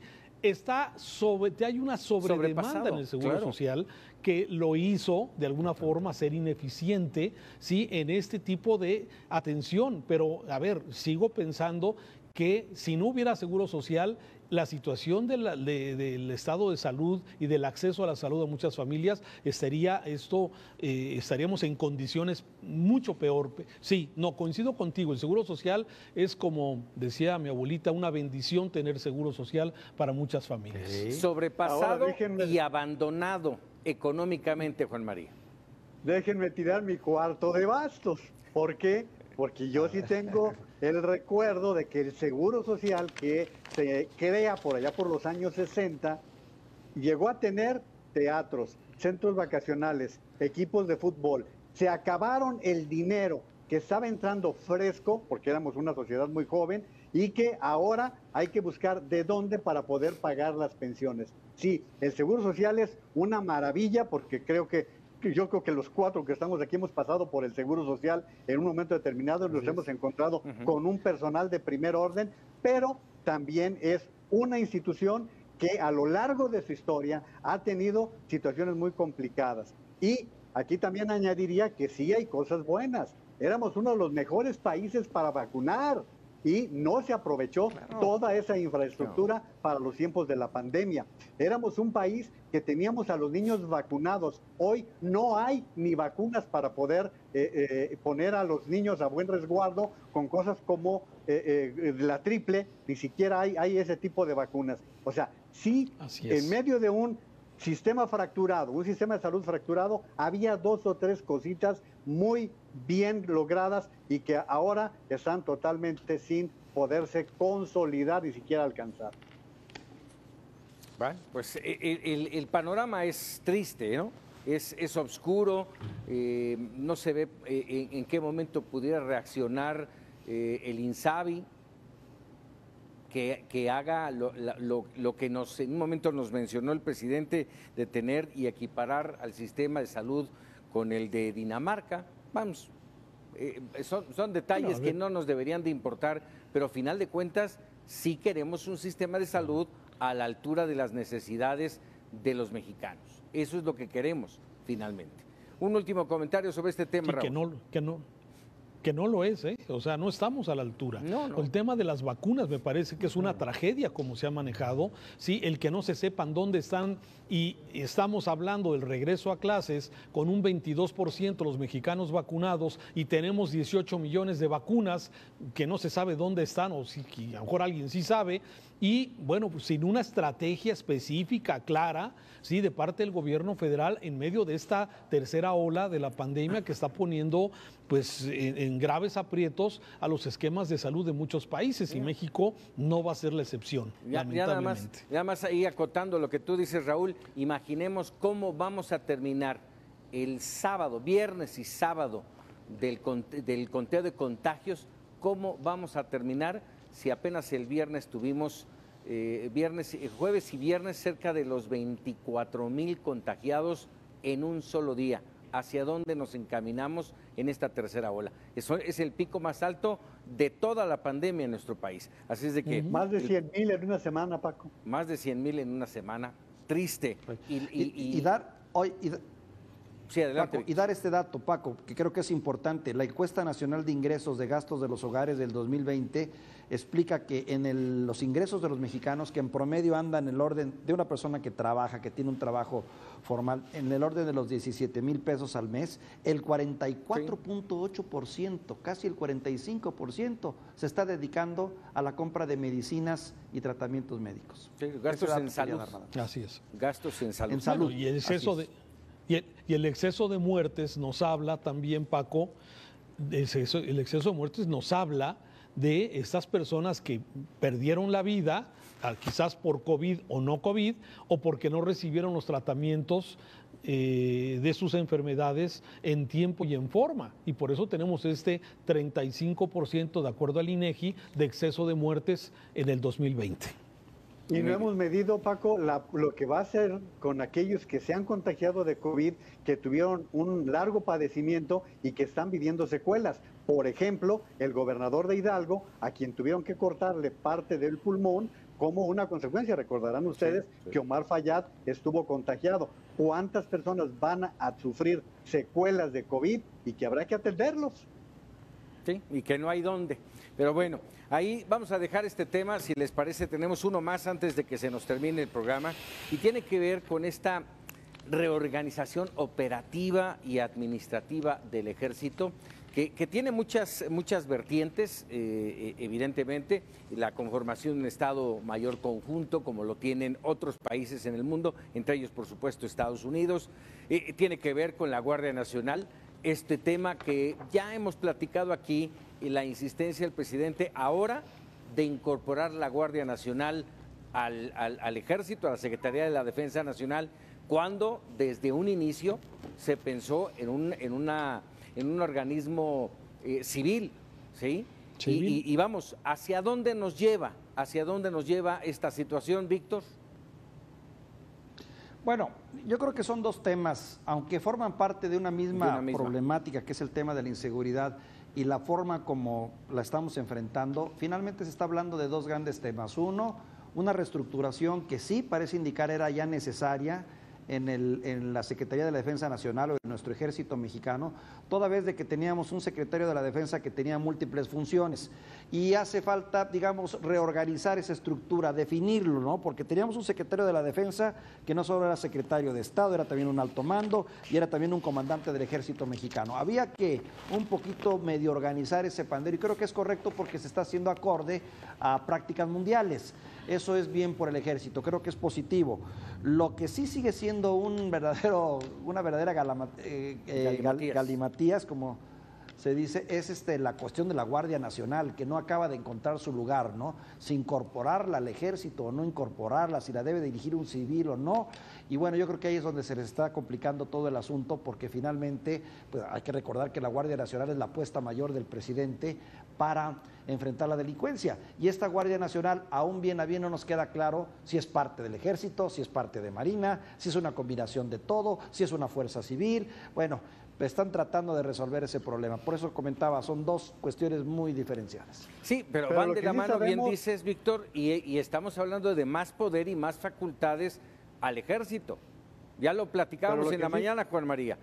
Hay una sobredemanda en el Seguro Social que lo hizo de alguna forma ser ineficiente, ¿sí? En este tipo de atención. Pero, a ver, sigo pensando que si no hubiera Seguro Social, la situación del estado de salud y del acceso a la salud de muchas familias estaríamos en condiciones mucho peor. Sí, no, coincido contigo, el Seguro Social es, como decía mi abuelita, una bendición tener Seguro Social para muchas familias. Sí. Sobrepasado y abandonado económicamente, Juan María. Déjenme tirar mi cuarto de bastos. ¿Por qué? Porque yo sí tengo el recuerdo de que el Seguro Social, que se crea por allá por los años 60, llegó a tener teatros, centros vacacionales, equipos de fútbol. Se acabaron el dinero que estaba entrando fresco, porque éramos una sociedad muy joven, y que ahora hay que buscar de dónde para poder pagar las pensiones. Sí, el Seguro Social es una maravilla, porque yo creo que los cuatro que estamos aquí hemos pasado por el Seguro Social en un momento determinado y nos hemos encontrado con un personal de primer orden, pero también es una institución que a lo largo de su historia ha tenido situaciones muy complicadas. Y aquí también añadiría que sí hay cosas buenas. Éramos uno de los mejores países para vacunar y no se aprovechó toda esa infraestructura para los tiempos de la pandemia. Éramos un país que teníamos a los niños vacunados. Hoy no hay ni vacunas para poder poner a los niños a buen resguardo con cosas como la triple, ni siquiera hay ese tipo de vacunas. O sea, sí, en medio de un sistema fracturado, un sistema de salud fracturado, había 2 o 3 cositas muy bien logradas y que ahora están totalmente sin poderse consolidar ni siquiera alcanzar. Bueno, pues el panorama es triste, ¿no? Es oscuro, no se ve en qué momento pudiera reaccionar el INSABI, que haga lo que en un momento nos mencionó el presidente, de tener y equiparar al sistema de salud con el de Dinamarca. Vamos, son detalles que no nos deberían de importar, pero a final de cuentas sí queremos un sistema de salud a la altura de las necesidades de los mexicanos. Eso es lo que queremos finalmente. Un último comentario sobre este tema, sí, Raúl. Que no lo es, ¿eh? O sea, no estamos a la altura. No. El tema de las vacunas me parece que es una tragedia como se ha manejado, ¿sí? El que no se sepan dónde están, y estamos hablando del regreso a clases con un 22% los mexicanos vacunados y tenemos 18 millones de vacunas que no se sabe dónde están, o si a lo mejor alguien sí sabe, y bueno, pues sin una estrategia específica, clara, sí, de parte del gobierno federal en medio de esta tercera ola de la pandemia que está poniendo pues en graves aprietos a los esquemas de salud de muchos países, y México no va a ser la excepción, lamentablemente. Nada más ahí acotando lo que tú dices, Raúl, imaginemos cómo vamos a terminar el sábado, viernes y sábado del conteo de contagios. ¿Cómo vamos a terminar si apenas el viernes tuvimos jueves y viernes cerca de los 24,000 contagiados en un solo día? ¿Hacia dónde nos encaminamos en esta tercera ola? Eso es el pico más alto de toda la pandemia en nuestro país. Así es de que... Más de 100,000 en una semana, Paco. Más de 100,000 en una semana. Triste. Sí, adelante. Paco, y dar este dato, Paco, que creo que es importante. La encuesta nacional de ingresos de gastos de los hogares del 2020 explica que los ingresos de los mexicanos, que en promedio andan en el orden de una persona que trabaja, que tiene un trabajo formal, en el orden de los 17,000 pesos al mes, el 44.8%, casi el 45%, se está dedicando a la compra de medicinas y tratamientos médicos. Sí, gastos en salud. Así es. Gastos en salud. En salud. Bueno, y el exceso y el exceso de muertes nos habla también, Paco, el exceso de muertes nos habla de estas personas que perdieron la vida, quizás por COVID o no COVID, o porque no recibieron los tratamientos de sus enfermedades en tiempo y en forma. Y por eso tenemos este 35%, de acuerdo al INEGI, de exceso de muertes en el 2020. Y no hemos medido, Paco, lo que va a hacer con aquellos que se han contagiado de COVID, que tuvieron un largo padecimiento y que están viviendo secuelas. Por ejemplo, el gobernador de Hidalgo, a quien tuvieron que cortarle parte del pulmón como una consecuencia. Recordarán ustedes que Omar Fayad estuvo contagiado. ¿Cuántas personas van a sufrir secuelas de COVID y que habrá que atenderlos? Sí, y que no hay dónde. Pero bueno, ahí vamos a dejar este tema, si les parece, tenemos uno más antes de que se nos termine el programa, y tiene que ver con esta reorganización operativa y administrativa del Ejército, que tiene muchas vertientes, evidentemente, la conformación de un Estado Mayor conjunto, como lo tienen otros países en el mundo, entre ellos, por supuesto, Estados Unidos, tiene que ver con la Guardia Nacional, este tema que ya hemos platicado aquí, y la insistencia del presidente ahora de incorporar la Guardia Nacional al Ejército, a la Secretaría de la Defensa Nacional, cuando desde un inicio se pensó en un organismo civil, ¿sí? Y vamos, ¿hacia dónde nos lleva esta situación, Víctor? Bueno, yo creo que son dos temas, aunque forman parte de una misma problemática, que es el tema de la inseguridad y la forma como la estamos enfrentando. Finalmente se está hablando de dos grandes temas. Uno, una reestructuración que sí parece indicar era ya necesaria en la Secretaría de la Defensa Nacional o en nuestro Ejército Mexicano, toda vez de que teníamos un secretario de la Defensa que tenía múltiples funciones y hace falta, digamos, reorganizar esa estructura, definirlo, ¿no? Porque teníamos un secretario de la Defensa que no solo era secretario de Estado, era también un alto mando y era también un comandante del Ejército Mexicano. Había que un poquito medio organizar ese pandero y creo que es correcto porque se está haciendo acorde a prácticas mundiales. Eso es bien por el Ejército, creo que es positivo. Lo que sí sigue siendo una verdadera galimatías, como se dice, es la cuestión de la Guardia Nacional, que no acaba de encontrar su lugar, ¿no? Si incorporarla al Ejército o no incorporarla, si la debe dirigir un civil o no. Y bueno, yo creo que ahí es donde se les está complicando todo el asunto, porque finalmente pues, hay que recordar que la Guardia Nacional es la apuesta mayor del presidente para enfrentar la delincuencia. Y esta Guardia Nacional, aún bien a bien, no nos queda claro si es parte del Ejército, si es parte de Marina, si es una combinación de todo, si es una fuerza civil. Bueno, están tratando de resolver ese problema. Por eso comentaba, son dos cuestiones muy diferenciadas. Sí, pero van de la mano, bien dices, Víctor, y estamos hablando de más poder y más facultades al Ejército. Ya lo platicábamos en la mañana, Juan María.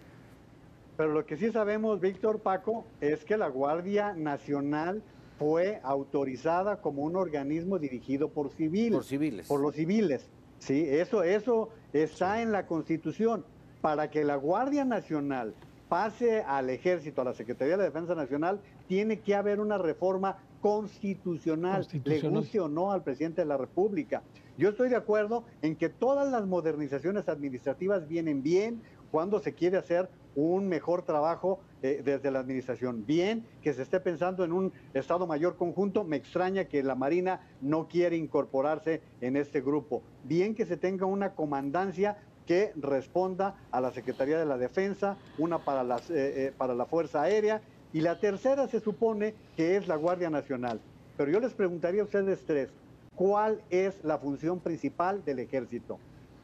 Pero lo que sí sabemos, Víctor, Paco, es que la Guardia Nacional fue autorizada como un organismo dirigido por civiles. Por civiles. Por los civiles. Sí, eso está en la Constitución. Para que la Guardia Nacional pase al Ejército, a la Secretaría de la Defensa Nacional, tiene que haber una reforma constitucional, le guste o no al presidente de la República. Yo estoy de acuerdo en que todas las modernizaciones administrativas vienen bien cuando se quiere hacer un mejor trabajo desde la administración. Bien que se esté pensando en un Estado Mayor conjunto, me extraña que la Marina no quiere incorporarse en este grupo. Bien que se tenga una comandancia que responda a la Secretaría de la Defensa, una para la Fuerza Aérea, y la tercera se supone que es la Guardia Nacional. Pero yo les preguntaría a ustedes tres, ¿cuál es la función principal del Ejército?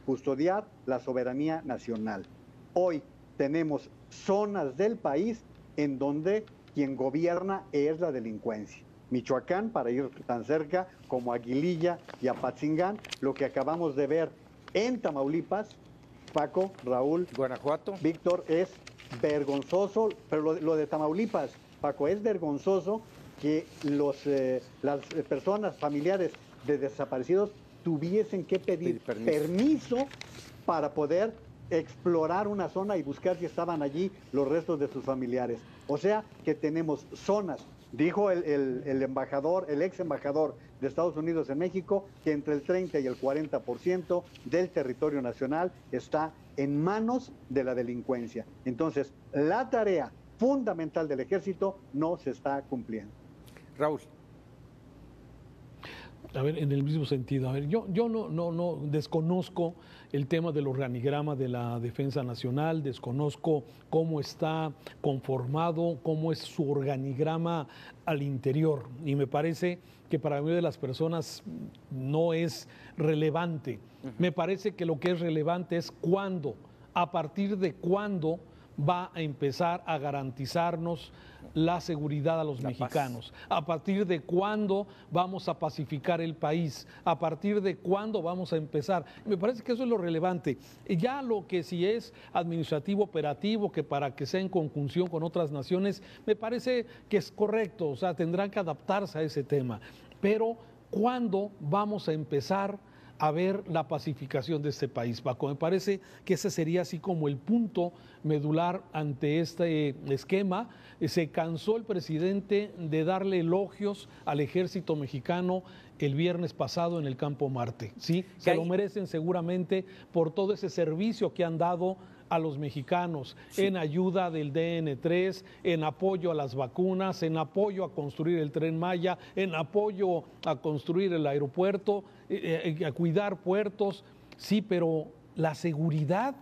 Custodiar la soberanía nacional. Hoy tenemos zonas del país en donde quien gobierna es la delincuencia. Michoacán, para ir tan cerca como Aguililla y Apatzingán, lo que acabamos de ver en Tamaulipas, Paco, Raúl, Guanajuato. Víctor, es vergonzoso, pero lo de Tamaulipas, Paco, es vergonzoso que las personas familiares de desaparecidos tuviesen que pedir permiso para poder explorar una zona y buscar si estaban allí los restos de sus familiares. O sea que tenemos zonas, dijo el embajador, el ex embajador de Estados Unidos en México, que entre el 30 y el 40% del territorio nacional está en manos de la delincuencia. Entonces, la tarea fundamental del ejército no se está cumpliendo. Raúl. A ver, en el mismo sentido, a ver, yo no desconozco el tema del organigrama de la Defensa Nacional, desconozco cómo está conformado, cómo es su organigrama al interior, y me parece que para la mayoría de las personas no es relevante. Me parece que lo que es relevante es cuándo, a partir de cuándo va a empezar a garantizarnos la seguridad a los mexicanos, a partir de cuándo vamos a pacificar el país, a partir de cuándo vamos a empezar. Me parece que eso es lo relevante. Ya lo que si es administrativo operativo, que para que sea en conjunción con otras naciones, me parece que es correcto, o sea, tendrán que adaptarse a ese tema. Pero ¿cuándo vamos a empezar a ver la pacificación de este país, Paco? Me parece que ese sería así como el punto medular ante este esquema. Se cansó el presidente de darle elogios al ejército mexicano el viernes pasado en el Campo Marte, ¿sí? Se lo merecen seguramente por todo ese servicio que han dado a los mexicanos, sí, en ayuda del DN3, en apoyo a las vacunas, en apoyo a construir el Tren Maya, en apoyo a construir el aeropuerto, a cuidar puertos, sí, pero la seguridad,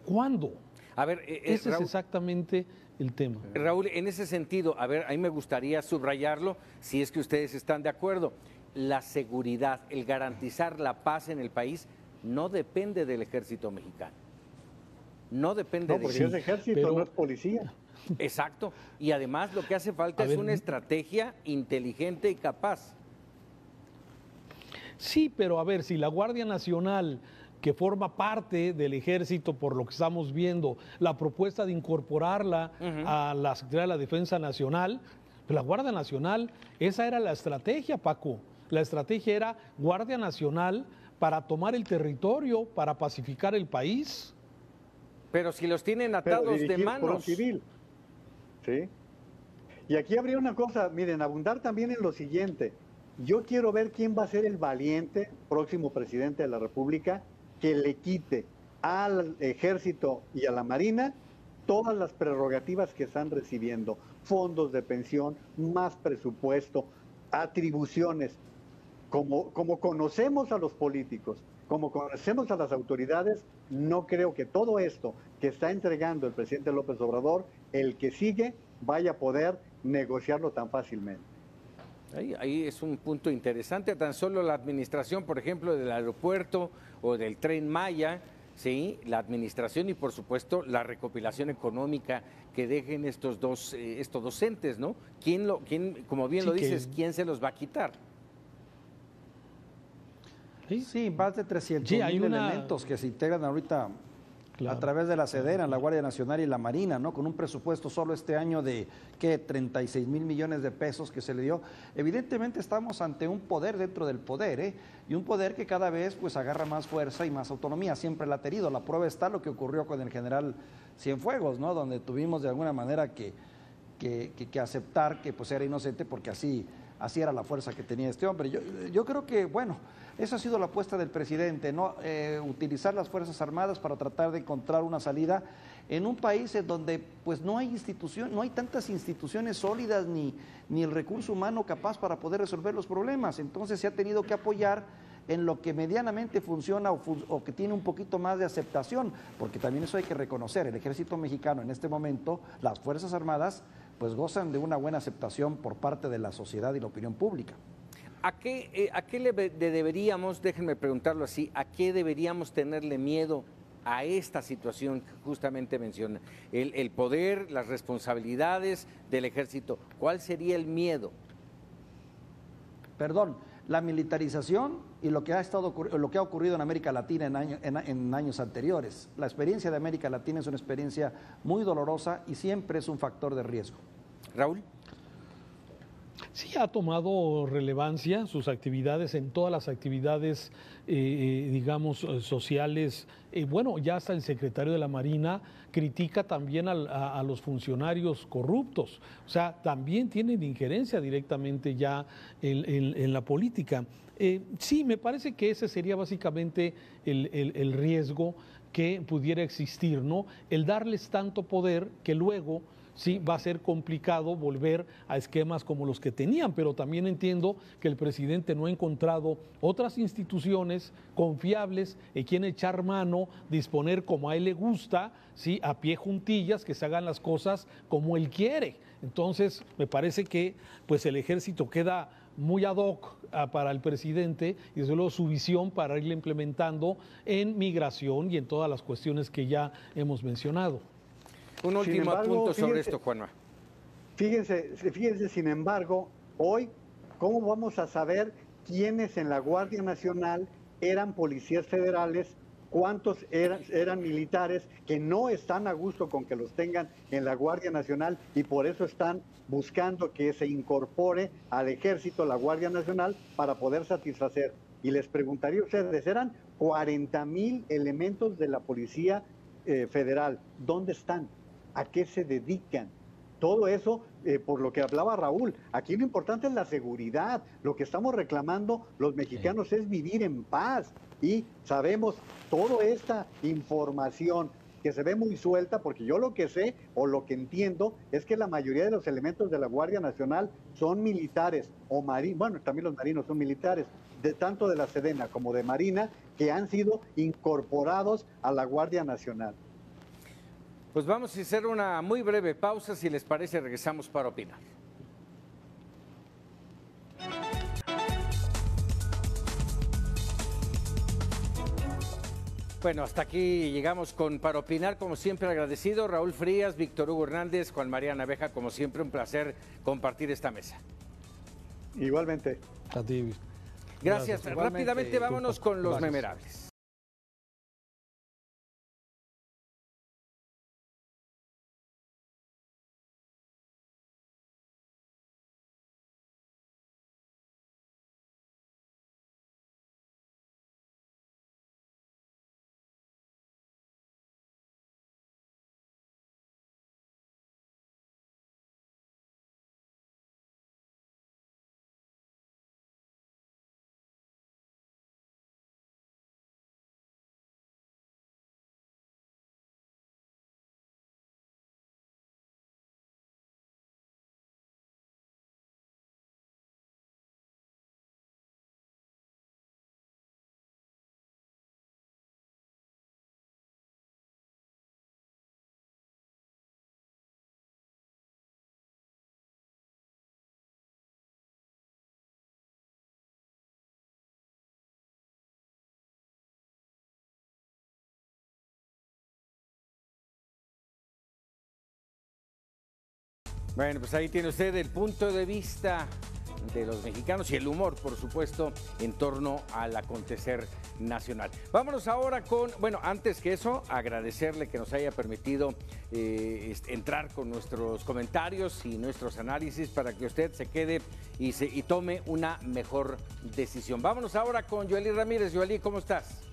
¿cuándo? A ver, ese Raúl, es exactamente el tema. Raúl, en ese sentido, a ver, a mí me gustaría subrayarlo, si es que ustedes están de acuerdo. La seguridad, el garantizar la paz en el país, no depende del ejército mexicano. No depende de porque es ejército, pero no es policía. Exacto. Y además lo que hace falta es una estrategia inteligente y capaz. Sí, pero a ver, si la Guardia Nacional, que forma parte del ejército por lo que estamos viendo, la propuesta de incorporarla a la Secretaría de la Defensa Nacional, pues la Guardia Nacional, esa era la estrategia, Paco. La estrategia era Guardia Nacional para tomar el territorio, para pacificar el país. Pero si los tienen atados de manos. Por un civil. Sí. Y aquí habría una cosa, miren, abundar también en lo siguiente. Yo quiero ver quién va a ser el valiente próximo presidente de la República que le quite al ejército y a la marina todas las prerrogativas que están recibiendo, fondos de pensión, más presupuesto, atribuciones. Como conocemos a los políticos, como conocemos a las autoridades, no creo que todo esto que está entregando el presidente López Obrador, el que sigue, vaya a poder negociarlo tan fácilmente. Ahí es un punto interesante. Tan solo la administración, por ejemplo, del aeropuerto o del Tren Maya, sí, la administración y por supuesto la recopilación económica que dejen estos dos entes, ¿no? ¿Quién, como bien lo dices, quién se los va a quitar? Sí, más de 300,000 elementos que se integran ahorita a través de la SEDENA, la Guardia Nacional y la Marina, ¿no? Con un presupuesto solo este año de, 36,000 millones de pesos que se le dio. Evidentemente estamos ante un poder dentro del poder, y un poder que cada vez pues agarra más fuerza y más autonomía, siempre la ha tenido. La prueba está lo que ocurrió con el general Cienfuegos, ¿no? Donde tuvimos de alguna manera que aceptar que pues era inocente porque así era la fuerza que tenía este hombre. Yo creo que, bueno, esa ha sido la apuesta del presidente, ¿no? Utilizar las Fuerzas Armadas para tratar de encontrar una salida en un país en donde pues no hay tantas instituciones sólidas ni el recurso humano capaz para poder resolver los problemas. Entonces se ha tenido que apoyar en lo que medianamente funciona o que tiene un poquito más de aceptación, porque también eso hay que reconocer. El ejército mexicano en este momento, las Fuerzas Armadas, pues gozan de una buena aceptación por parte de la sociedad y la opinión pública. ¿A qué le deberíamos, déjenme preguntarlo así, a qué deberíamos tenerle miedo a esta situación que justamente menciona? El poder, las responsabilidades del ejército, ¿cuál sería el miedo? Perdón, La militarización y lo que ha ocurrido en América Latina en años anteriores. La experiencia de América Latina es una experiencia muy dolorosa y siempre es un factor de riesgo. Raúl. Sí, ha tomado relevancia sus actividades en todas las actividades, digamos, sociales. Bueno, ya hasta el secretario de la Marina critica también a los funcionarios corruptos. O sea, también tienen injerencia directamente ya en la política. Sí, me parece que ese sería básicamente el riesgo que pudiera existir, ¿no? El darles tanto poder que luego sí va a ser complicado volver a esquemas como los que tenían, pero también entiendo que el presidente no ha encontrado otras instituciones confiables en quien echar mano, disponer como a él le gusta, sí, a pie juntillas, que se hagan las cosas como él quiere. Entonces, me parece que pues el ejército queda muy ad hoc para el presidente y desde luego su visión para irle implementando en migración y en todas las cuestiones que ya hemos mencionado. Un último punto sobre esto, Juanma. Fíjense, sin embargo, hoy, ¿cómo vamos a saber quiénes en la Guardia Nacional eran policías federales, cuántos eran militares que no están a gusto con que los tengan en la Guardia Nacional y por eso están buscando que se incorpore al ejército la Guardia Nacional para poder satisfacer? Y les preguntaría a ustedes, eran 40,000 elementos de la Policía Federal, ¿dónde están? ¿A qué se dedican? Todo eso, por lo que hablaba Raúl, aquí lo importante es la seguridad. Lo que estamos reclamando los mexicanos es vivir en paz. Y sabemos toda esta información que se ve muy suelta, porque yo lo que sé o lo que entiendo es que la mayoría de los elementos de la Guardia Nacional son militares o marinos, bueno, también los marinos son militares, tanto de la Sedena como de Marina, que han sido incorporados a la Guardia Nacional. Pues vamos a hacer una muy breve pausa, si les parece, regresamos para opinar. Bueno, hasta aquí llegamos con Para Opinar, como siempre agradecido. Raúl Frías, Víctor Hugo Hernández, Juan María Naveja, como siempre un placer compartir esta mesa. Igualmente. A ti. Gracias. Rápidamente vámonos con los memerables. Bueno, pues ahí tiene usted el punto de vista de los mexicanos y el humor, por supuesto, en torno al acontecer nacional. Vámonos ahora con, bueno, antes que eso, agradecerle que nos haya permitido entrar con nuestros comentarios y nuestros análisis para que usted se quede y tome una mejor decisión. Vámonos ahora con Yoeli Ramírez. Yoeli, ¿cómo estás?